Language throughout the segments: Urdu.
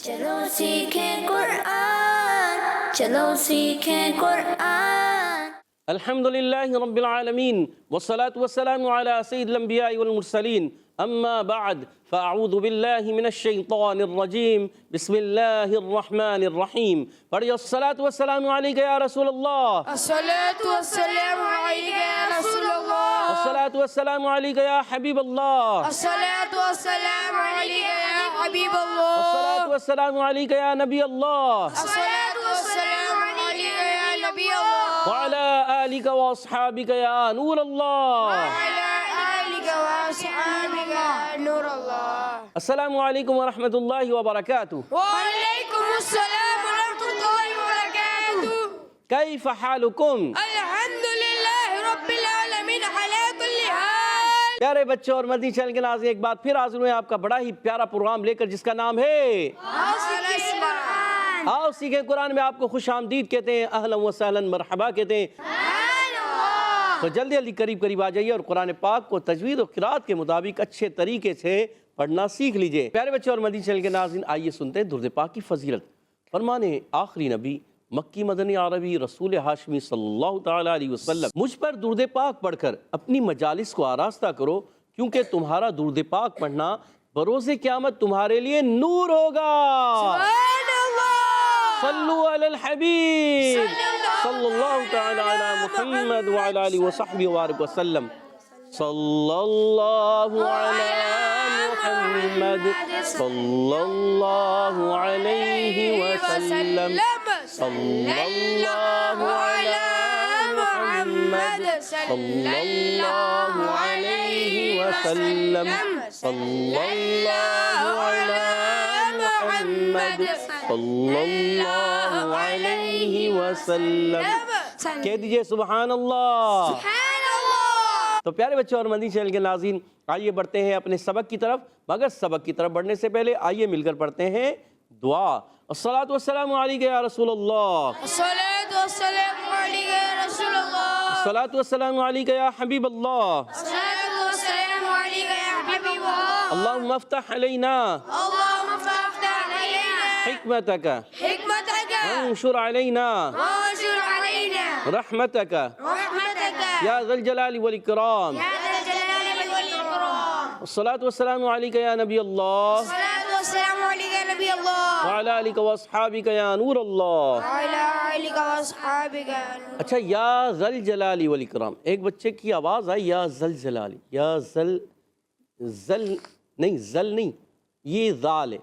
چلو سیکھیں قرآن، چلو سیکھیں قرآن۔ الحمدللہ رب العالمین والصلاة والسلام علی سید الانبیاء والمرسلین، اما بعد فاعوذ باللہ من الشیطان الرجیم، بسم اللہ الرحمن الرحیم۔ پڑھیے الصلاة والسلام علیکہ یا رسول اللہ، الصلاة والسلام علیکہ یا رسول اللہ، الصلاة والسلام علیکہ یا حبیب اللہ، الصلاة والسلام علیکہ یا حبیب اللہ، الصلاة والسلام علیکہ یا نبی اللہ، الصلاة والسلام علیکہ یا نبی اللہ، وعلی آلک واصحابک یا نور اللہ۔ وعلی آلک واصحابک یا نور اللہ۔ السلام علیکم ورحمۃ اللہ وبرکاتہ۔ وعلیکم السلام ورحمۃ اللہ وبرکاتہ۔ کیف حالکم؟ الحمدللہ رب العالمین علی کل حال۔ پیارے بچوں اور مدنی چینل کے ناظرین، ایک بار پھر حاضر ہوئے آپ کا بڑا ہی پیارا پروگرام لے کر، جس کا نام ہے آؤ سیکھیں قرآن میں آپ کو خوش آمدید کہتے ہیں، اہلا و سہلا مرحبا کہتے ہیں۔ تو جلدی جلدی قریب آ جائیے اور قرآن پاک کو تجوید و قرات کے مطابق اچھے طریقے سے پڑھنا سیکھ لیجئے۔ پیارے بچوں اور مدنی چینل کے ناظرین، آئیے سنتے ہیں درود پاک کی فضیلت۔ فرمانے آخری نبی مکی مدنی عربی رسول ہاشمی صلی اللہ تعالیٰ علیہ وسلم، مجھ پر درود پاک پڑھ کر اپنی مجالس کو آراستہ کرو، کیونکہ تمہارا درود پاک پڑھنا بروز قیامت تمہارے لیے نور ہوگا۔ سبحان اللہ۔ صلو علی الحبیب صلی اللہ تعالیٰ علی محمد وعلی آلہ وصحبہ وبارک وسلم۔ صلی اللہ علی محمد صلی اللہ علیہ وسلم۔ صلی اللہ علی محمد صلی اللہ علیہ وسلم۔ صلی اللہ علی محمد صلی اللہ علیہ وسلم۔ کہہ دیجئے سبحان اللہ۔ تو پیارے بچوں اور مدنی چینل کے ناظرین، آئیے بڑھتے ہیں اپنے سبق کی طرف، مگر سبق کی طرف بڑھنے سے پہلے آئیے مل کر پڑھتے ہیں دعا۔ الصلاة والسلام علیکہ یا رسول اللہ، الصلاة والسلام علیکہ یا رسول اللہ، الصلاة والسلام علیکہ یا حبیب اللہ، الصلاة والسلام علیکہ یا حبیب اللہ، اللہم افتح علینا اللہم افتح علینا حکمتک حکمتک وانشر علینا وانشر علینا رحمتک رحمتک یا ذی الجلال والاکرام۔ یا ذا الجلال والاکرام۔ الصلاة والسلام علیکہ یا نبی اللہ الصلاة والسلام علیکہ یا نبی اللہ، وعلی آلک واصحابک یا نور اللہ۔ وعلی آلک واصحابک یا نور۔ اچھا، یا ذی الجلال والاکرام، ایک بچے کی آواز آئی یا ذل جلالی، یا زل نہیں، یہ ذال ہے،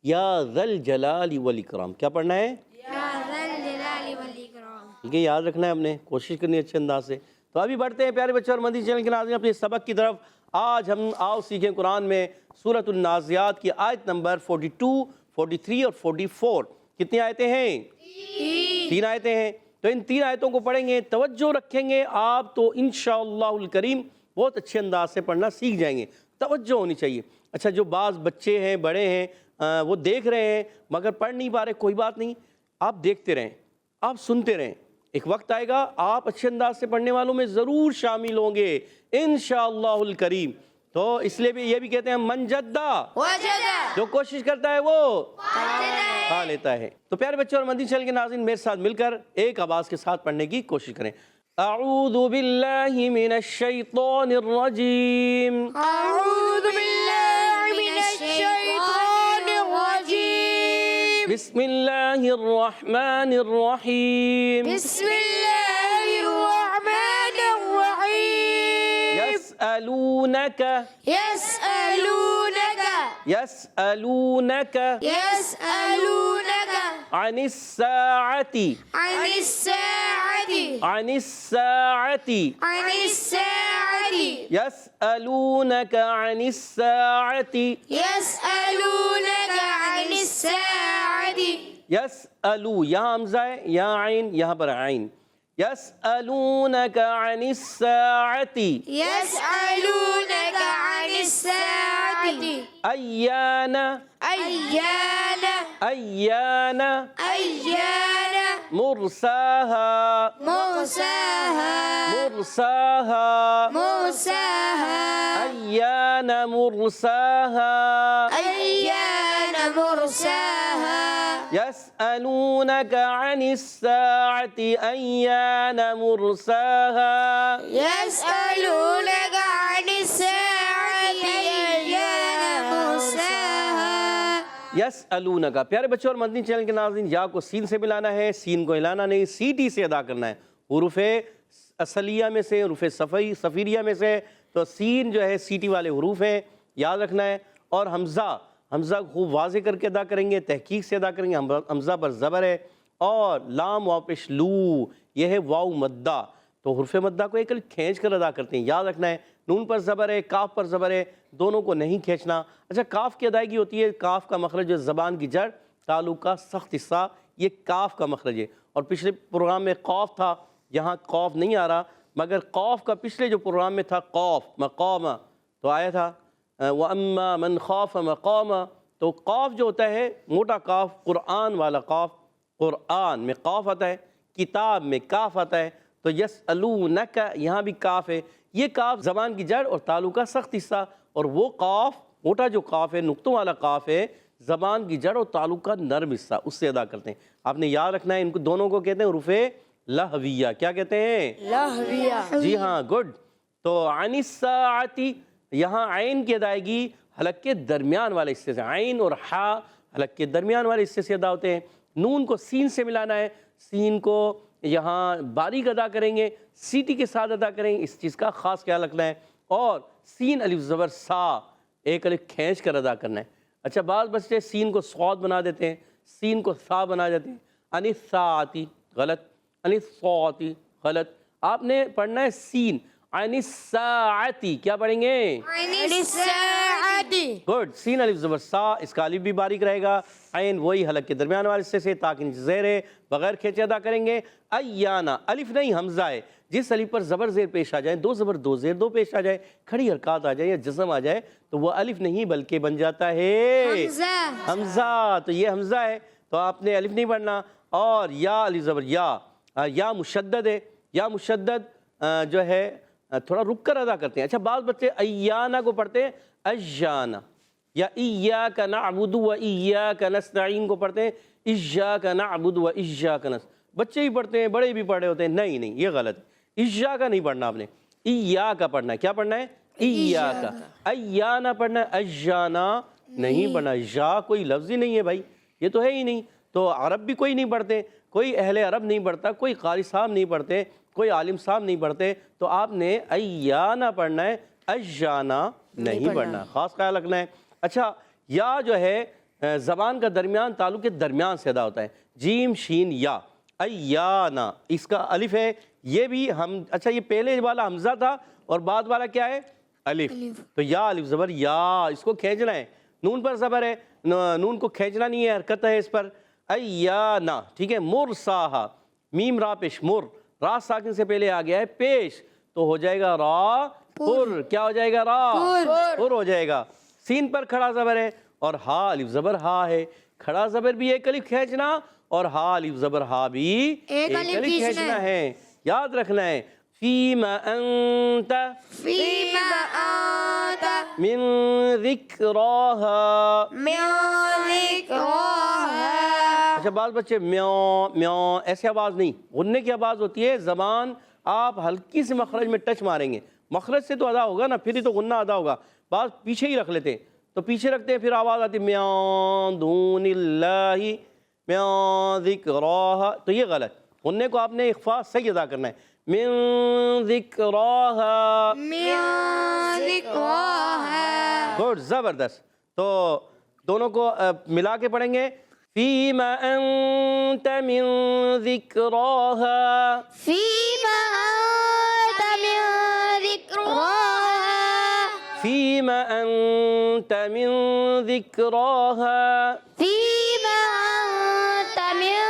یا ذل جلال والاکرام۔ کیا پڑھنا ہے؟ یا ذا الجلال والاکرام۔ ٹھیک ہے، یاد رکھنا ہے ہم نے، کوشش کرنی ہے اچھے انداز سے۔ تو ابھی بڑھتے ہیں پیارے بچوں اور مدنی چینل کے ناظرین اپنے سبق کی طرف۔ آج ہم آؤ سیکھیں قرآن میں سورۃ النازعات کی آیت نمبر 42، 43 اور 44۔ کتنی آیتیں ہیں؟ 3 آیتیں ہیں۔ تو ان 3 آیتوں کو پڑھیں گے، توجہ رکھیں گے آپ، تو انشاءاللہ الکریم بہت اچھے انداز سے پڑھنا سیکھ جائیں گے۔ توجہ ہونی چاہیے۔ اچھا، جو بعض بچے ہیں، بڑے ہیں، وہ دیکھ رہے ہیں مگر پڑھ نہیں پا رہے، کوئی بات نہیں، آپ دیکھتے رہیں، آپ سنتے رہیں، ایک وقت آئے گا آپ اچھے انداز سے پڑھنے والوں میں ضرور شامل ہوں گے انشاءاللہ الکریم۔ تو اس لیے بھی یہ بھی کہتے ہیں من جدہ، وجدہ، جو کوشش کرتا ہے وہ پا لیتا ہے۔ تو پیارے بچوں اور مدنی چینل کے ناظرین، میرے ساتھ مل کر ایک آواز کے ساتھ پڑھنے کی کوشش کریں۔ اعوذ باللہ من الشیطان الرجیم، اعوذ باللہ من الشیطان الرجیم، بسم اللہ الرحمن الرحیم، بسم اللہ الرحمن الرحیم، یسألونک یسألونک یسألونک یسألونک عن الساعۃ عن الساعة عن الساعۃ عن الساعة یسألونک عن الساعۃ يسألونك عن الساعة یسألو، یہاں حمزہ ہے، یہاں عین، یہاں پر عین۔ یسألونک عن الساعۃ يسألونك عن الساعة ایان أيان ایان أيان مرساها مرساها مرساها مرساها ایان مرساها أيان مرساها يسألونك عن الساعة أيان مرساها يسألونك عن الساعة أيان مرساها یسألونک. پیارے بچوں اور مدنی چینل کے ناظرین، یا کو سین سے ملانا ہے، سین کو ہلانا نہیں، سیٹی سے ادا کرنا ہے. حروف اصلیہ میں سے، حروف صفیریہ میں سے تو سین جو ہے سیٹی والے حروف ہیں، یاد رکھنا ہے. اور حمزہ خوب واضح کر کے ادا کریں گے، تحقیق سے ادا کریں گے. حمزہ پر زبر ہے. اور لام واو پیش لو، یہ ہے واو مدہ، تو حرف مدہ کو ایک کھینچ کر ادا کرتے ہیں، یاد رکھنا ہے. نون پر زبر ہے، کاف پر زبر ہے، دونوں کو نہیں کھینچنا. اچھا، کاف کی ادائیگی ہوتی ہے، کاف کا مخرج جو زبان کی جڑ تعلق کا سخت حصہ، یہ کاف کا مخرج ہے. اور پچھلے پروگرام میں قوف تھا، یہاں قوف نہیں آ رہا، مگر قوف کا پچھلے جو پروگرام میں تھا قوف مقام، تو آیا تھا وَأَمَّا مَنْ خَافَ مَقَامَ. تو قاف جو ہوتا ہے موٹا قاف، قرآن والا قاف، قرآن میں قاف آتا ہے، کتاب میں کاف آتا ہے. تو یسألونک یہاں بھی کاف ہے. یہ کاف زبان کی جڑ اور تعلق کا سخت حصہ، اور وہ قاف موٹا جو قاف ہے، نقطوں والا قاف ہے، زبان کی جڑ اور تعلق کا نرم حصہ، اس سے ادا کرتے ہیں. آپ نے یاد رکھنا ہے، ان کو دونوں کو کہتے ہیں حروف لہویہ. کیا کہتے ہیں؟ لہویہ. جی ہاں، گڈ. تو عن الساعتی، یہاں عین کی ادائیگی حلق کے درمیان والے حصے سے، عین اور حا حلق کے درمیان والے حصے سے ادا ہوتے ہیں. نون کو سین سے ملانا ہے، سین کو یہاں باریک ادا کریں گے، سیٹی کے ساتھ ادا کریں گے، اس چیز کا خاص خیال رکھنا ہے. اور سین الف زبر سا، ایک الف کھینچ کر ادا کرنا ہے. اچھا، بعض بچے سین کو صاد بنا دیتے ہیں، سین کو سا بنا دیتے ہیں. عن الساعتی غلط، عن الصاعتی غلط. آپ نے پڑھنا ہے سین. عن الساعتی کیا پڑھیں گے؟ عن الساعة. گڈ. سین الف زبر سا، اس کا الف بھی باریک رہے گا. عین وہی حلق کے درمیان والے حصے سے، تاکہ نیچے زیر ہے، بغیر کھینچے ادا کریں گے. ایانا، الف نہیں حمزہ ہے، جس الف پر زبر زیر پیش آ جائے، دو زبر دو زیر دو پیش آ جائے، کھڑی حرکات آ جائے یا جزم آ جائے، تو وہ الف نہیں بلکہ بن جاتا ہے حمزہ. تو یہ حمزہ ہے، تو آپ نے الف نہیں پڑھنا. اور یا الف زبر یا مشدد ہے. یا مشدد جو ہے تھوڑا رک کر ادا کرتے ہیں. اچھا، بعض بچے ایانا کو پڑھتے ہیں اجانا، یا ایاک نعبد و ایاک نستعین کو پڑھتے ہیں ایاک نعبد و ایاک نستعین. بچے بھی پڑھتے ہیں، بڑے بھی پڑھے ہوتے ہیں. نہیں، یہ غلط ہے. ایاک نہیں پڑھنا آپ نے، ایاک پڑھنا ہے. کیا پڑھنا ہے؟ ایاک. ایانا پڑھنا ہے، اجانا نہیں پڑھنا. یا کوئی لفظ ہی نہیں ہے بھائی، یہ تو ہے ہی نہیں. تو عرب بھی کوئی نہیں پڑھتے، کوئی اہل عرب نہیں پڑھتا، کوئی قاری صاحب نہیں پڑھتے، کوئی عالم صاحب نہیں پڑھتے. تو آپ نے ایانا پڑھنا ہے، اجانا نہیں پڑھنا. خاص خیال رکھنا ہے. اچھا، یا جو ہے زبان کا درمیان تعلق کے درمیان سے ادا ہوتا ہے، جیم شین یا. ایانا اس کا الف ہے، یہ بھی ہم. اچھا، یہ پہلے والا حمزہ تھا اور بعد والا کیا ہے؟ الف. تو یا الف زبر یا، اس کو کھینچنا ہے. نون پر زبر ہے، نون کو کھینچنا نہیں ہے، حرکت ہے اس پر. ایانا، ٹھیک ہے. مرساہا، میم را پیش مر، را ساکن سے پہلے آ گیا ہے پیش، تو ہو جائے گا را پر. کیا ہو جائے گا؟ را پر ہو جائے گا. سین پر کھڑا زبر ہے اور ہا الف زبر ہا ہے. کھڑا زبر بھی ایک الف کھینچنا اور ہا الف زبر ہا بھی ایک الف کھینچنا ہے. یاد رکھنا ہے. فیما انت فيما أنت من ذکراہا. من ذكراها. اچھا، بعض بچے میاں میاں ایسے آواز نہیں، غننے کی آواز ہوتی ہے. زبان آپ ہلکی سے مخرج میں ٹچ ماریں گے، مخرج سے تو ادا ہوگا نا، پھر ہی تو غنہ ادا ہوگا. بعض پیچھے ہی رکھ لیتے ہیں، تو پیچھے رکھتے ہیں، پھر آواز آتی ہے میاں دون اللہ میاں ذکراہا. تو یہ غلط. غننے کو آپ نے اخفا صحیح ادا کرنا ہے. من ذکراہا. من ذكراها. گڈ، زبردست. تو دونوں کو ملا کے پڑھیں گے. فیما انت من ذکراہا. فيما أنت من ذكراها. فیما انت من ذکراہا. فيما أنت من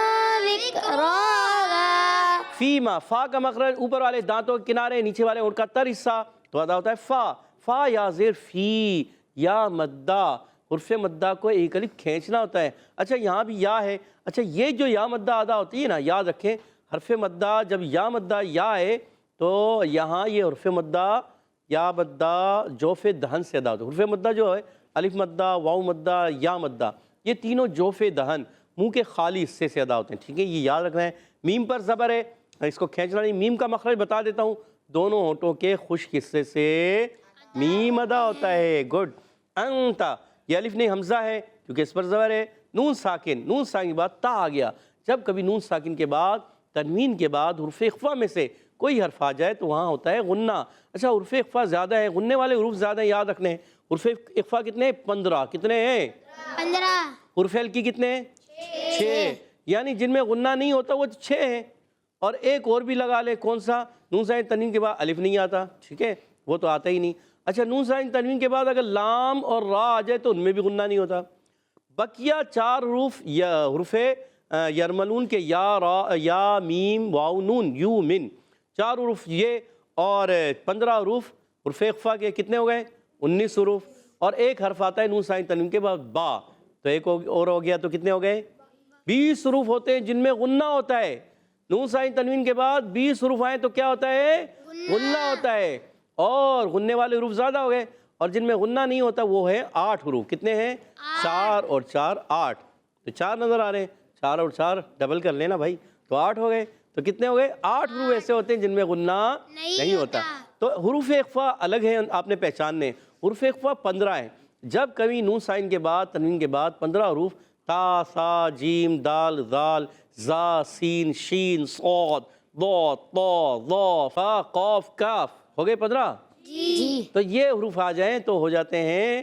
ذكراها. فیما، فا کا مخرج اوپر والے دانتوں کے کنارے، نیچے والے ہونٹ کا تر حصہ، تو ادا ہوتا ہے فا. فا یا زیر فی، یا مدہ، حرف مدہ کو ایک الف کھینچنا ہوتا ہے. اچھا، یہاں بھی یا ہے. اچھا، یہ جو یا مدہ ادا ہوتی ہے نا، یاد رکھیں حرف مدہ جب یا مدہ یا ہے تو یہاں یہ حرف مدہ یا مدہ جوف دہن سے ادا ہوتا ہے. حرف مدہ جو ہے الف مدہ، واو مدہ، یا مدہ، یہ تینوں جوف دہن منہ کے خالی حصے سے ادا ہوتے ہیں، ٹھیک ہے، یہ یاد رکھنا ہے۔ میم پر زبر ہے، اس کو کھینچنا نہیں۔ میم کا مخرج بتا دیتا ہوں، دونوں ہونٹوں کے خشک حصے سے میم ادا ہوتا ہے۔ گڈ۔ انت، یہ الف نہیں حمزہ ہے کیونکہ اس پر زبر ہے۔ نون ساکن، نون ساکن کے بعد تا آ گیا۔ جب کبھی نون ساکن کے بعد تنوین کے بعد حروف اخفا میں سے کوئی حرف آ جائے تو وہاں ہوتا ہے غنہ۔ اچھا، حروف اخفا زیادہ ہے، غننے والے حروف زیادہ ہیں، یاد رکھنے ہیں۔ حروف اخفا کتنے ہیں؟ 15۔ کتنے ہیں؟ 15۔ حروف ہلکی کتنے ہیں؟ 6۔ یعنی جن میں غنہ نہیں ہوتا وہ 6 ہیں۔ اور ایک اور بھی لگا لے، کون سا؟ نون ساکن تنوین کے بعد الف نہیں آتا، ٹھیک ہے، وہ تو آتا ہی نہیں۔ اچھا، نون ساکن تنوین کے بعد اگر لام اور را آ جائے تو ان میں بھی غنہ نہیں ہوتا۔ بقیہ 4 حروف حروف یرملون کے یا، را، یا، میم، واو، نون، یو، من، 4 حروف یہ، اور 15 حروف حروف اخفا کے کتنے ہو گئے؟ 19 حروف۔ اور ایک حرف آتا ہے نون ساکن تنوین کے بعد با، تو ایک اور ہو گیا، تو کتنے ہو گئے؟ 20 حروف ہوتے ہیں جن میں غنہ ہوتا ہے۔ نون ساکن تنوین کے بعد 20 حروف آئیں تو کیا ہوتا ہے؟ غنہ ہوتا ہے۔ اور غننے والے حروف زیادہ ہو گئے، اور جن میں غنہ نہیں ہوتا وہ ہے 8 حروف۔ کتنے ہیں؟ 4 اور 4 8۔ تو 4 نظر آ رہے ہیں، 4 اور 4 ڈبل کر لینا بھائی، تو 8 ہو گئے۔ تو کتنے ہو گئے؟ 8 حروف ایسے ہوتے ہیں جن میں غنہ نہیں ہوتا۔ تو حروف اخفا الگ ہیں، آپ نے پہچاننے۔ حروف اخفا 15 ہیں۔ جب کبھی نون ساکن کے بعد تنوین کے بعد 15 حروف تا، سا، جیم، دال، ذال، زا، سین، شین، صاد، ضاد، طا، ظا، فا، قاف، کاف، ہو گئے 15؟ جی۔ تو یہ حروف آ جائیں تو ہو جاتے ہیں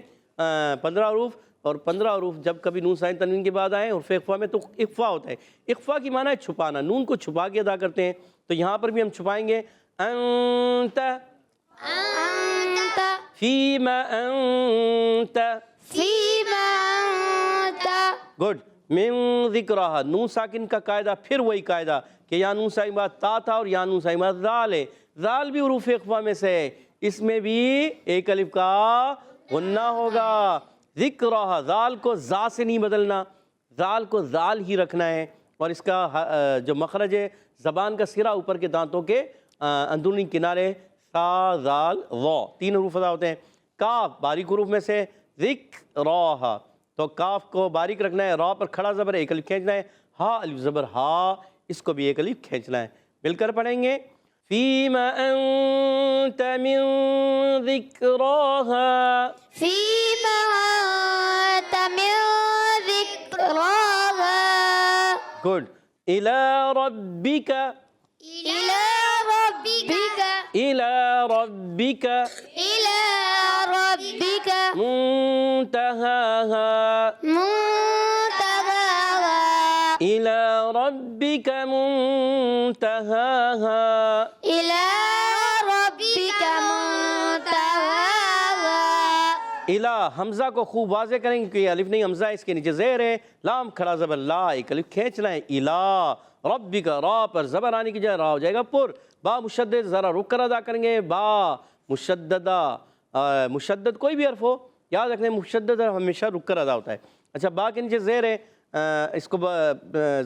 15 حروف۔ اور 15 حروف جب کبھی نون ساکن تنوین کے بعد آئیں حروف اخفا میں تو اخفا ہوتا ہے۔ اخفا کی معنی ہے چھپانا، نون کو چھپا کے ادا کرتے ہیں، تو یہاں پر بھی ہم چھپائیں گے۔ انت انت فیما انت، فیما انت۔ گڈ۔ من ذکرہا، نون ساکن کا قاعدہ پھر وہی قاعدہ کہ یا نون ساکن بعد تا تھا اور یا نون ساکن بعد ذال ہے۔ ذال بھی حروف اخفا میں سے ہے، اس میں بھی ایک الف کا غنہ ہوگا۔ ذکرہا، ذال کو زا سے نہیں بدلنا، ذال کو ذال ہی رکھنا ہے، اور اس کا جو مخرج ہے زبان کا سرا اوپر کے دانتوں کے اندرونی کنارے، سا، ذال، وا، 3 حروف ادا ہوتے ہیں۔ کاف باریک حروف میں سے، ذکرہا، تو کاف کو باریک رکھنا ہے، را پر کھڑا زبر ہے، ایک الف کھینچنا ہے۔ ہا الف زبر ہا، اس کو بھی ایک الف کھینچنا ہے۔ مل کر پڑھیں گے۔ فیما انت من ذکرہا، فیما انت من ذکرہا۔ گڈ۔ الی ربک، الی ربک، الی ربک الی ربک منتہاہا، منتہاہا، الی ربک منتہاہا۔ الی ربک منتہاہا۔ الا حمزہ کو خوب واضح کریں گے کہ یہ الف نہیں حمزہ ہے، اس کے نیچے زیر ہے، لام کھڑا زبر لا، ایک الف کھینچنا ہے۔ الا ربک، را پر زبر آنے کی جائے را ہو جائے گا پر۔ با مشدد ذرا رک کر ادا کریں گے، با مشددہ، مشدد کوئی بھی حرف ہو یاد رکھیں، مشدد ہمیشہ رک کر ادا ہوتا ہے۔ اچھا، با کے نیچے زیر ہے، اس کو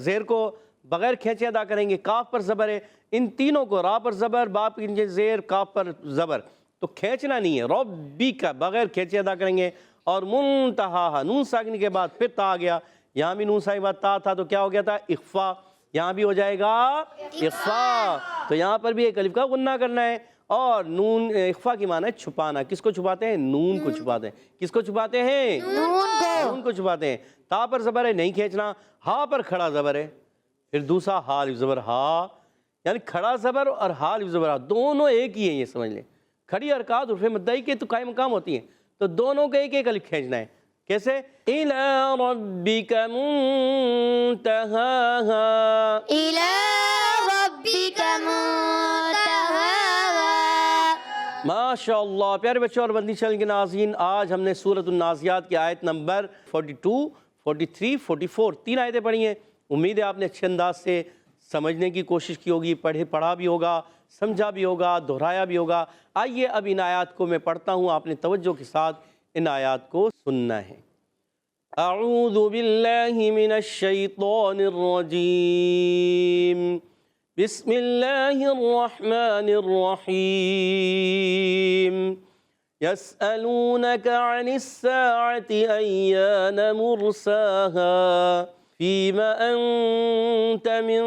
زیر کو بغیر کھینچے ادا کریں گے۔ کاف پر زبر ہے، ان تینوں کو را پر زبر، با کے نیچے زیر، کاف پر زبر، تو کھینچنا نہیں ہے، ربی کا بغیر کھینچے ادا کریں گے۔ اور منتہا، نون ساکن کے بعد پھر تا آ گیا، یہاں بھی نون ساکن کے بعد تا تھا تو کیا ہو گیا تھا؟ اخفا، یہاں بھی ہو جائے گا اخفا، تو یہاں پر بھی ایک الف کا غنہ کرنا ہے۔ اور نون اخفا کی معنی ہے چھپانا، کس کو چھپاتے ہیں؟ نون کو چھپاتے ہیں۔ کس کو چھپاتے ہیں؟ نون کو چھپاتے ہیں۔ تا پر زبر ہے، نہیں کھینچنا، ہا پر کھڑا زبر ہے، پھر دوسرا ہا الف زبر ہا، یعنی کھڑا زبر اور ہا الف زبر ہا دونوں ایک ہی ہیں، یہ سمجھ لیں۔ کھڑی حرکات حروف مدعی کے تو قائم مقام ہوتی ہیں، تو دونوں کا ایک ایک الف کھینچنا ہے۔ کیسے؟ اِلَىٰ رَبِّكَ مُنتَهَاهَا، إِلَىٰ رَبِّكَ مُنتَهَاهَا۔ ماشاء اللہ پیارے بچوں اور بندی چل کے ناظرین، آج ہم نے سورۃ النازعات کی آیت نمبر 42، 43، 44 3 آیتیں پڑھی ہیں۔ امید ہے آپ نے اچھے انداز سے سمجھنے کی کوشش کی ہوگی، پڑھا بھی ہوگا، سمجھا بھی ہوگا، دہرایا بھی ہوگا۔ آئیے اب ان آیات کو میں پڑھتا ہوں، آپ نے توجہ کے ساتھ ان آیات کو سننا ہے۔ اعوذ باللہ من الشیطان الرجیم، بسم اللہ الرحمن الرحیم۔ یسألونک عن الساعة ایان مرساہا فِيمَ أَنْتَ مِنْ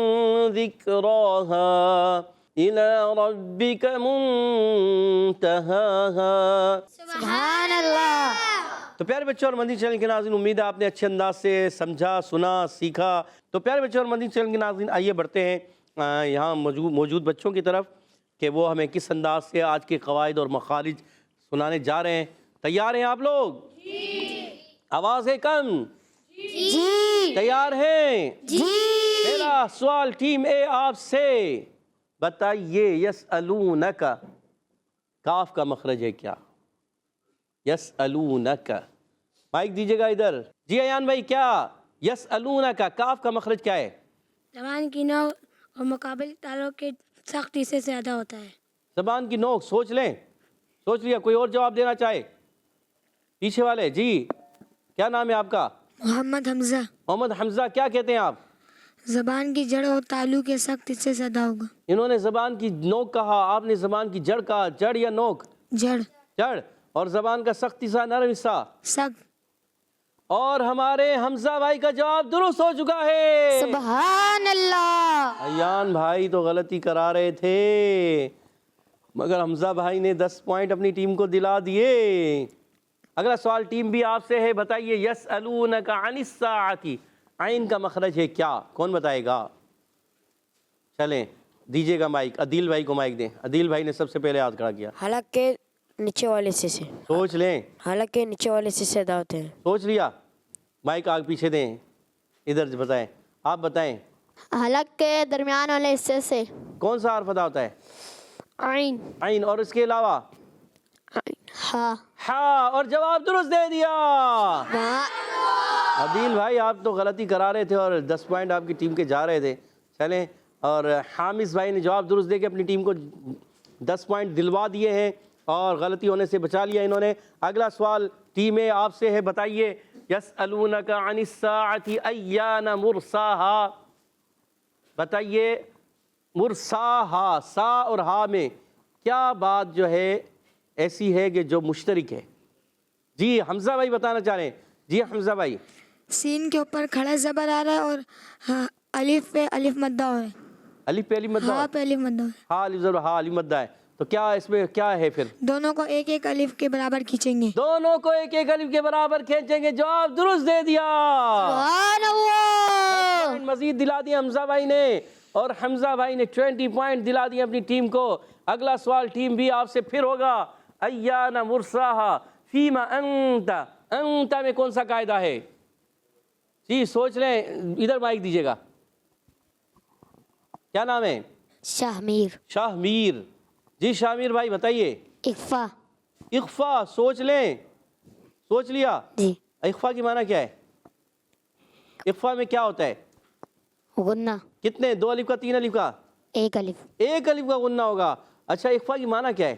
ذِكْرَاهَا إِلَى رَبِّكَ مُنْتَهَاهَا۔ سبحان اللہ۔ تو پیارے بچوں اور مدنی چینل کے ناظرین، امید ہے آپ نے اچھے انداز سے سمجھا، سنا، سیکھا۔ تو پیارے بچوں اور مدنی چینل کے ناظرین، آئیے بڑھتے ہیں یہاں موجود بچوں کی طرف کہ وہ ہمیں کس انداز سے آج کے قواعد اور مخارج سنانے جا رہے ہیں۔ تیار ہیں آپ لوگ؟ جی۔ آواز ہے کم؟ جی تیار ہیں؟ جی۔ پہلا سوال ٹیم اے آپ سے، بتائیے یسألونک کاف کا مخرج ہے کیا؟ یسألونک، مائک دیجیے گا ادھر۔ جی ایان بھائی، کیا یسألونک کاف کا مخرج کیا ہے؟ زبان کی نوک اور مقابل تالوں کے سختی سے زیادہ ہوتا ہے۔ زبان کی نوک، سوچ لیں، سوچ لیا؟ کوئی اور جواب دینا چاہے؟ پیچھے والے، جی کیا نام ہے آپ کا؟ محمد حمزہ۔ محمد حمزہ، کیا کہتے ہیں آپ؟ زبان کی جڑ اور تالو کے سخت سے زیادہ ہوگا۔ انہوں نے زبان کی نوک کہا، آپ نے زبان کی جڑ کہا۔ جڑ یا نوک؟ جڑ۔ جڑ۔ اور زبان کا سخت حصہ، نرم حصہ؟ سخت۔ اور ہمارے حمزہ بھائی کا جواب درست ہو چکا ہے۔ سبحان اللہ۔ ایان بھائی تو غلطی کرا رہے تھے، مگر حمزہ بھائی نے 10 پوائنٹ اپنی ٹیم کو دلا دیے۔ اگلا سوال ٹیم بھی آپ سے ہے، بتائیے یسألونک عن الساعۃ عین کا مخرج ہے کیا؟ کون بتائے گا؟ چلیں دیجیے گا مائک، عدیل بھائی کو مائک دیں۔ عدیل بھائی نے سب سے پہلے ہاتھ کھڑا کیا۔ حلق کے نیچے والے حصے سے، سوچ لیں، حلق کے نیچے والے حصے سے ادا ہوتے ہیں۔ سوچ لیا؟ مائک آگ پیچھے دیں، ادھر بتائیں، آپ بتائیں۔ حلق کے درمیان والے حصے سے۔ کون سا حرف ادا ہوتا ہے؟ عین۔ عین۔ اور اس کے علاوہ؟ ہاں۔ ہاں۔ اور جواب درست دے دیا۔ عدیل بھائی آپ تو غلطی کرا رہے تھے اور 10 پوائنٹ آپ کی ٹیم کے جا رہے تھے۔ چلیں، اور حامد بھائی نے جواب درست دے کے اپنی ٹیم کو 10 پوائنٹ دلوا دیے ہیں اور غلطی ہونے سے بچا لیا انہوں نے۔ اگلا سوال ٹیم اے آپ سے ہے، بتائیے یسألونک عن الساعۃ ایان مرساہا، بتائیے مرساہا، سا اور ہا میں کیا بات جو ہے ایسی ہے کہ جو مشترک ہے؟ جی حمزہ بھائی بتانا چاہ رہے ہیں۔ جی حمزہ بھائی۔ سین کے اوپر کھڑا زبر آ رہا ہے اور الف پہ الف مدہ ہے۔ الف پہ الف مدہ؟ ہاں پہ الف مدہ ہے۔ ہاں الف زبر ہاں الف مدہ ہے، تو کیا اس میں کیا ہے پھر؟ دونوں کو ایک ایک الف کے برابر کھینچیں گے۔ دونوں کو ایک ایک الف کے برابر کھینچیں گے، جواب درست دے دیا۔ سبحان اللہ۔ مزید دلا دیا حمزہ بھائی نے، اور حمزہ بھائی نے 20 پوائنٹ دلا دیے اپنی ٹیم کو۔ اگلا سوال ٹیم بھی آپ سے پھر ہوگا، ایان مرساہا فیما انت، انت میں کون سا قاعدہ ہے؟ جی سوچ لیں، ادھر مائک دیجیے گا۔ کیا نام ہے؟ شاہ میر۔ شاہ میر۔ جی شاہ میر بھائی بتائیے۔ اخفا۔ اخفا، سوچ لیں، سوچ لیا؟ جی۔ اخفا کی معنی کیا ہے؟ اخفا میں کیا ہوتا ہے؟ غنہ۔ کتنے؟ 2 الف کا، 3 الف کا؟ ایک الف۔ 1 الف کا غنہ ہوگا۔ اچھا اخفا کی معنی کیا ہے؟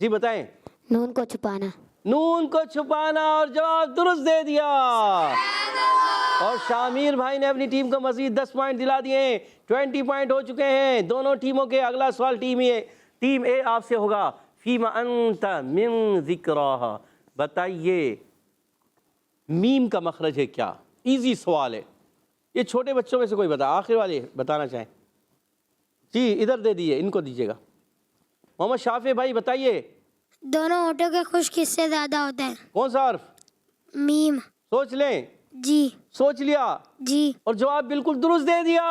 جی بتائیں۔ نون کو چھپانا۔ نون کو چھپانا، اور جواب درست دے دیا۔ اور شامیر بھائی نے اپنی ٹیم کو مزید 10 پوائنٹ دلا دیے ہیں، 20 پوائنٹ ہو چکے ہیں دونوں ٹیموں کے۔ اگلا سوال ٹیم اے آپ سے ہوگا، فیما انت من ذکراہا، بتائیے میم کا مخرج ہے کیا؟ ایزی سوال ہے یہ، چھوٹے بچوں میں سے کوئی بتا، آخر والے بتانا چاہیں؟ جی ادھر دے دیئے، ان کو دیجیے گا۔ محمد شافع بھائی بتائیے۔ دونوں ہونٹوں کے خشک حصے زیادہ ہوتے ہیں۔ کون سا حرف؟ میم۔ سوچ لیں۔ جی۔ سوچ لیا؟ جی۔ اور جواب بالکل درست دے دیا۔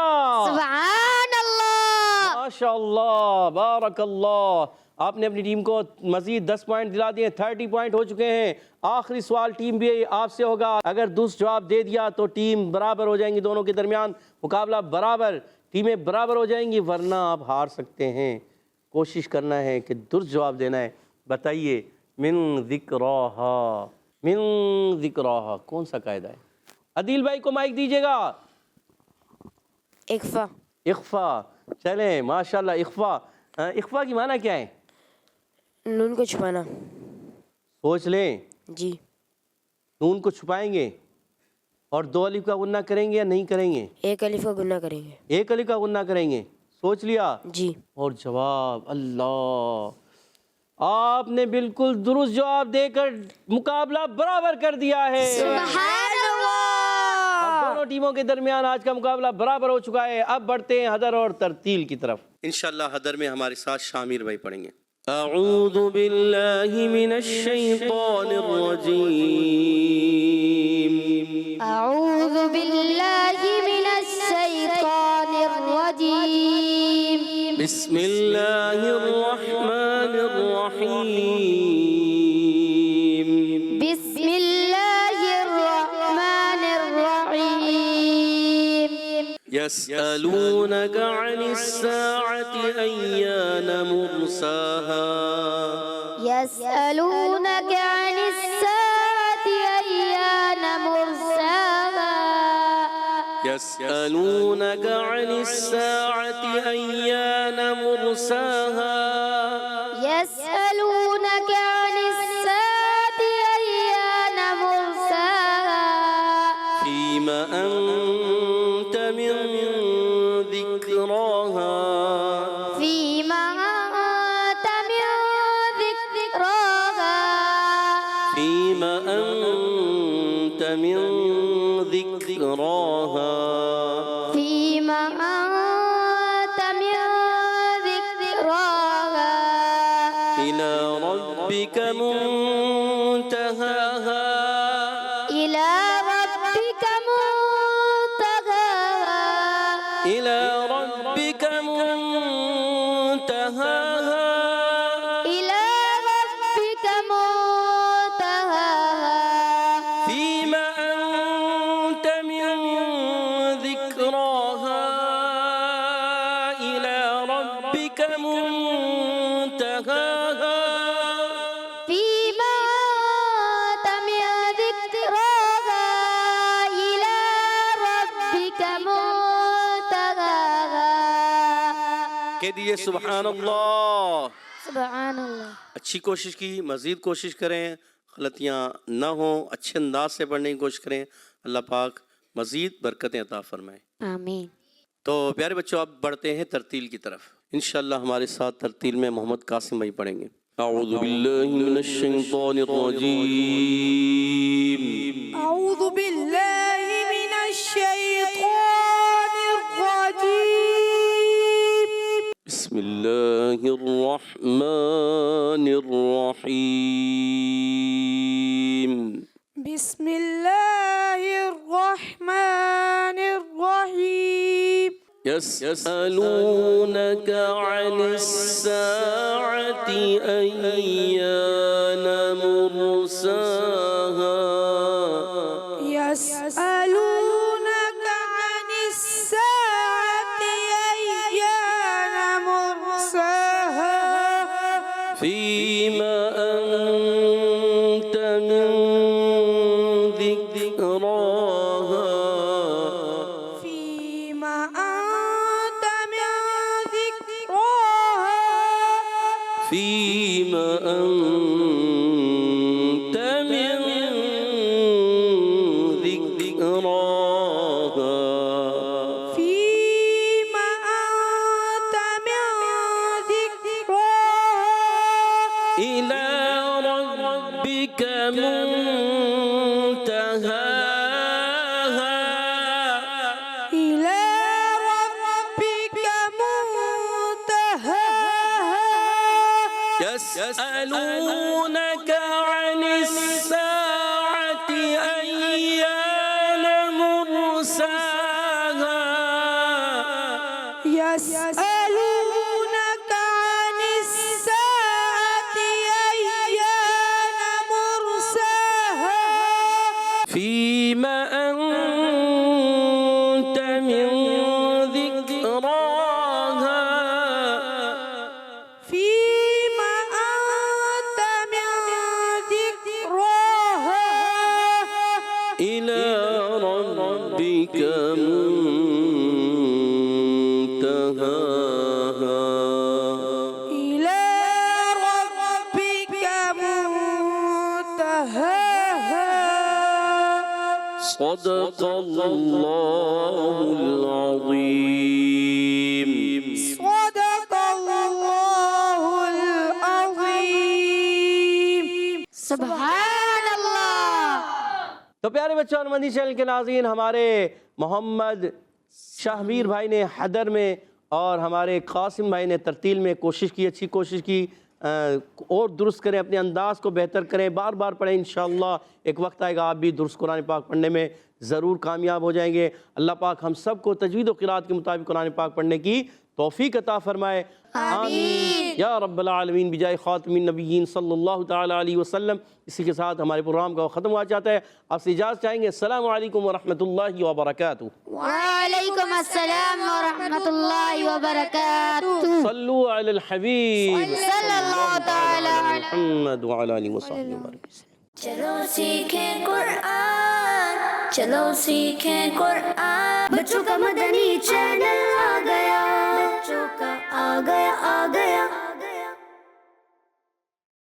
سبحان اللہ۔ ماشاء اللہ، بارک اللہ، آپ نے اپنی ٹیم کو مزید 10 پوائنٹ دلا دیے، 30 پوائنٹ ہو چکے ہیں۔ آخری سوال ٹیم بھی آپ سے ہوگا، اگر درست جواب دے دیا تو ٹیم برابر ہو جائیں گی، دونوں کے درمیان مقابلہ برابر، ٹیمیں برابر ہو جائیں گی، ورنہ آپ ہار سکتے ہیں۔ کوشش کرنا ہے کہ درست جواب دینا ہے۔ بتائیے من ذکراہا، من ذکراہا کون سا قاعدہ ہے؟ عدیل بھائی کو مائک دیجیے گا۔ اخفا۔ اخفا، چلیں ماشاءاللہ۔ اخفا، اخفا کی معنی کیا ہے؟ نون کو چھپانا۔ سوچ لیں۔ جی۔ نون کو چھپائیں گے اور 2 الف کا غنہ کریں گے یا نہیں کریں گے؟ 1 الف کا گنہ کریں گے۔ 1 الف کا غنہ کریں گے، سوچ لیا؟ جی۔ اور جواب، اللہ، آپ نے بالکل درست جواب دے کر مقابلہ برابر کر دیا ہے۔ سبحان اللہ۔ اور دونوں ٹیموں کے درمیان آج کا مقابلہ برابر ہو چکا ہے. اب بڑھتے ہیں حدر اور ترتیل کی طرف. انشاءاللہ حدر میں ہمارے ساتھ شامیر بھائی پڑھیں گے. اعوذ باللہ من الشیطان الرجیم. اعوذ باللہ من الشیطان الرجیم. بسم اللہ الرحمن الرحیم. بسم اللہ الرحمن الرحیم. يسألونك عن الساعة أيان مرساها. يسألونك عن الساعة أيان مرساها. يسألونك عن الساعة أيان مرساها. يسألونك عن الساعة أيان مرساها. فيما أنت من ذكراها. فيما أنت من ذكراها. فيما أنت من ذكراها. فيما أنت من ذكراها. إلى ربك منتهاها. إلى ربك منتهاها. إلى ربك منتهاها. إلى ربك منتهاها. فيما أنت من ذكراها. إلى ربك منتهاها. فيما أنت من ذكراها. إلى ربك منتهاها. کہہ دیجئے سبحان اللہ. سبحان اللہ. اچھی کوشش کی، مزید کوشش کریں، غلطیاں نہ ہوں، اچھے انداز سے پڑھنے کی کوشش کریں. اللہ پاک مزید برکتیں عطا فرمائیں. آمین. تو پیارے بچوں اب بڑھتے ہیں ترتیل کی طرف. انشاءاللہ ہمارے ساتھ ترتیل میں محمد قاسم بھائی پڑھیں گے. اعوذ باللہ من الشیطان الرجیم. أعوذ بالله من الشيطان الرجيم. بسم اللہ الرحمن الرحیم. بسم الله الرحمن الرحيم. يسألونك عن الساعة أيان مرساها. يسألونك عن الساعة أيان مرساها. فيما أنت من ذكراها. فيما أنت من ذكراها. فيما أنت من ذكراها. فيما أنت من ذكراها. إلى ربك منتهاها. إلى ربك منتهاها. يسألونك عن الساعة أيان مرساها. يسألونك عن الساعة أيان مرساها. فيما أنت من ذكراها. فيما أنت من ذكراها. إلى ربك منتهاها. إلى ربك منتهاها. صدق الله العظيم. صدق الله العظيم. سبحان اللہ. تو پیارے بچوں اور مدنی چینل کے ناظرین، ہمارے محمد شاہمیر بھائی نے حیدر میں اور ہمارے قاسم بھائی نے ترتیل میں کوشش کی، اچھی کوشش کی، اور درست کریں، اپنے انداز کو بہتر کریں، بار بار پڑھیں، انشاءاللہ ایک وقت آئے گا آپ بھی درست قرآن پاک پڑھنے میں ضرور کامیاب ہو جائیں گے۔ اللہ پاک ہم سب کو تجوید و قرات کے مطابق قرآن پاک پڑھنے کی توفیق عطا فرمائے، آمین یا رب العالمین، بجائے خاتم النبیین صلی اللہ تعالی علیہ وسلم۔ اسی کے ساتھ ہمارے پروگرام کا ختم ہوا چاہتا ہے، آپ سے اجازت چاہیں گے۔ السلام علیکم ورحمۃ اللہ وبرکاتہ۔ وعلیکم السلام ورحمۃ اللہ وبرکاتہ۔ صلو علی الحبیب صلی اللہ تعالی علی محمد وعلی آلہ وصحبہ وسلم۔ چلو سیکھیں قرآن، چلو سیکھیں قرآن، بچوں کا مدنی چینل آ گیا، بچوں کا آ گیا